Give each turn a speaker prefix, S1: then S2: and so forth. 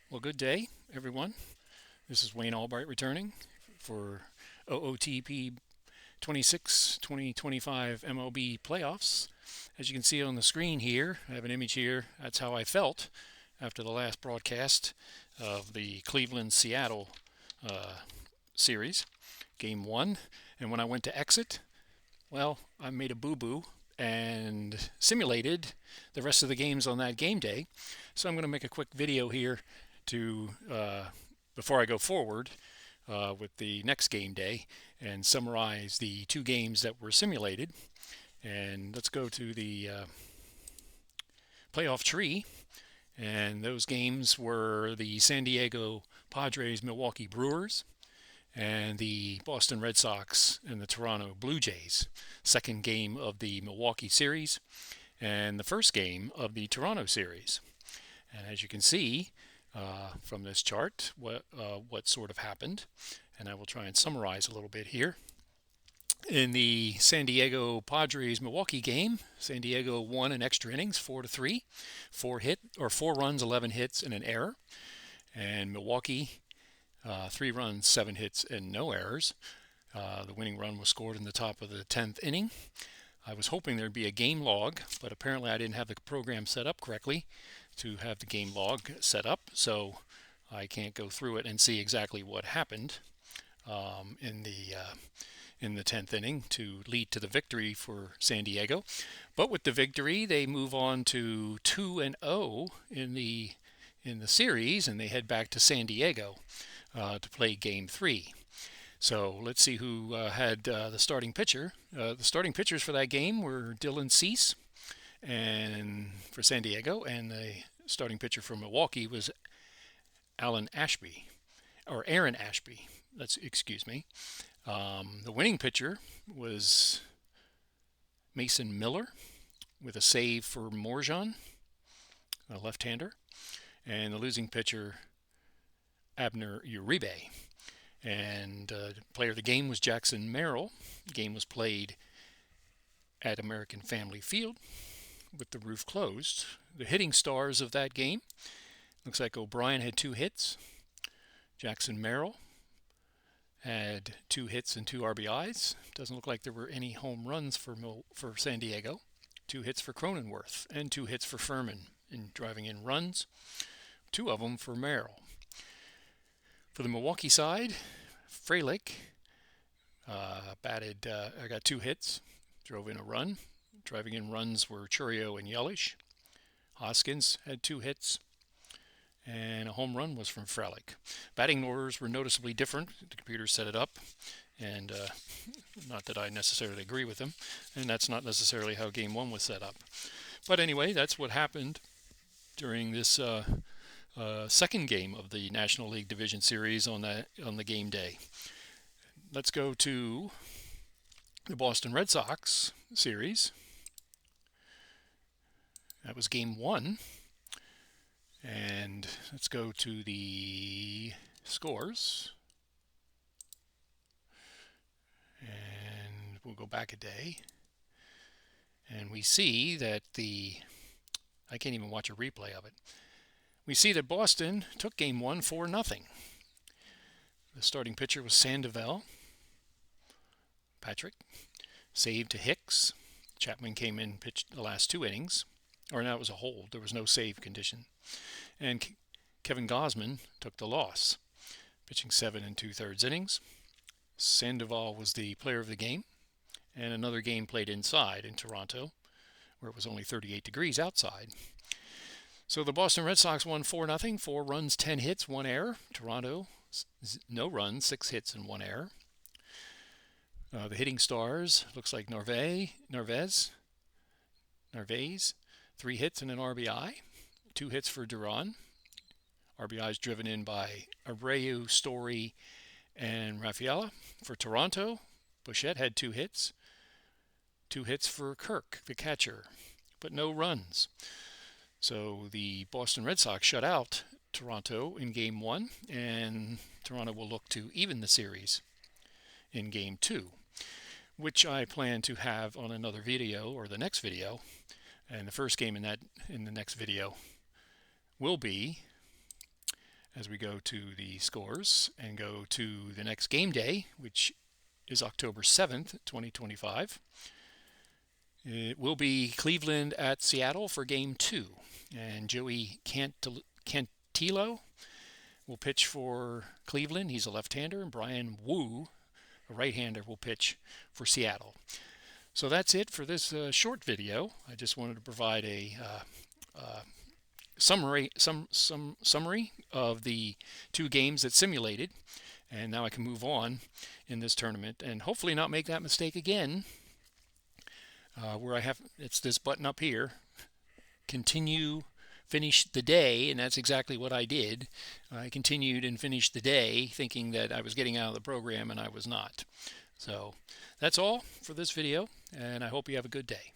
S1: Well, good day, everyone. This is Wayne Albright returning for OOTP 26 2025 MLB playoffs. As you can see on the screen here, I have an image here. That's how I felt after the last broadcast of the Cleveland Seattle series, game one. And when I went to exit, well, I made a boo boo and simulated the rest of the games on that game day. So I'm going to make a quick video here to before I go forward with the next game day and summarize the two games that were simulated. And let's go to the playoff tree. And those games were the San Diego Padres Milwaukee Brewers and the Boston Red Sox and the Toronto Blue Jays. Second game of the Milwaukee series and the first game of the Toronto series. And as you can see from this chart, what sort of happened, and I will try and summarize a little bit here. In the San Diego Padres Milwaukee game, San Diego won in extra innings 4-3, four runs, 11 hits, and an error. And Milwaukee 3 runs, 7 hits, and no errors. The winning run was scored in the top of the 10th inning. I was hoping there'd be a game log, but apparently I didn't have the program set up correctly to have the game log set up, so I can't go through it and see exactly what happened in the 10th inning to lead to the victory for San Diego. But with the victory, they move on to 2-0 in the series, and they head back to San Diego to play Game 3. So let's see who had the starting pitcher. The starting pitchers for that game were Dylan Cease and for San Diego, and the starting pitcher for Milwaukee was Aaron Ashby. Excuse me. The winning pitcher was Mason Miller with a save for Morjan, a left-hander, and the losing pitcher Abner Uribe. And player of the game was Jackson Merrill. The game was played at American Family Field with the roof closed. The hitting stars of that game, looks like O'Brien had 2 hits. Jackson Merrill had 2 hits and 2 RBIs. Doesn't look like there were any home runs for San Diego. 2 hits for Cronenworth and 2 hits for Furman in driving in runs. 2 of them for Merrill. For the Milwaukee side, Frelick got 2 hits, drove in a run. Driving in runs were Churio and Yelich. Hoskins had 2 hits, and a home run was from Frelick. Batting orders were noticeably different. The computer set it up, and not that I necessarily agree with them, and that's not necessarily how Game 1 was set up. But anyway, that's what happened during this second game of the National League Division Series on the game day. Let's go to the Boston Red Sox series. That was game 1. And let's go to the scores. And we'll go back a day. And we see that I can't even watch a replay of it. We see that Boston took game 1 4-0. The starting pitcher was Sandoval. Patrick. Save to Hicks. Chapman came in, pitched the last 2 innings. Or no, it was a hold. There was no save condition. And Kevin Gausman took the loss, pitching 7 2/3 innings. Sandoval was the player of the game. And another game played inside in Toronto, where it was only 38 degrees outside. So the Boston Red Sox won 4-0, 4 runs, 10 hits, 1 error. Toronto, no runs, 6 hits and 1 error. The hitting stars, looks like Narvaez, 3 hits and an RBI. 2 hits for Duran. RBIs driven in by Abreu, Story, and Rafaela. For Toronto, Bichette had 2 hits. 2 hits for Kirk, the catcher, but no runs. So the Boston Red Sox shut out Toronto in Game 1, and Toronto will look to even the series in Game 2, which I plan to have on another video or the next video. And the first game in the next video will be as we go to the scores and go to the next game day, which is October 7th, 2025. It will be Cleveland at Seattle for game 2, and Joey Cantillo will pitch for Cleveland. He's a left-hander, and Brian Wu, a right-hander, will pitch for Seattle. So that's it for this short video. I just wanted to provide a summary of the 2 games that simulated, and now I can move on in this tournament and hopefully not make that mistake again, where it's this button up here, continue, finish the day, and that's exactly what I did. I continued and finished the day thinking that I was getting out of the program, and I was not. So that's all for this video, and I hope you have a good day.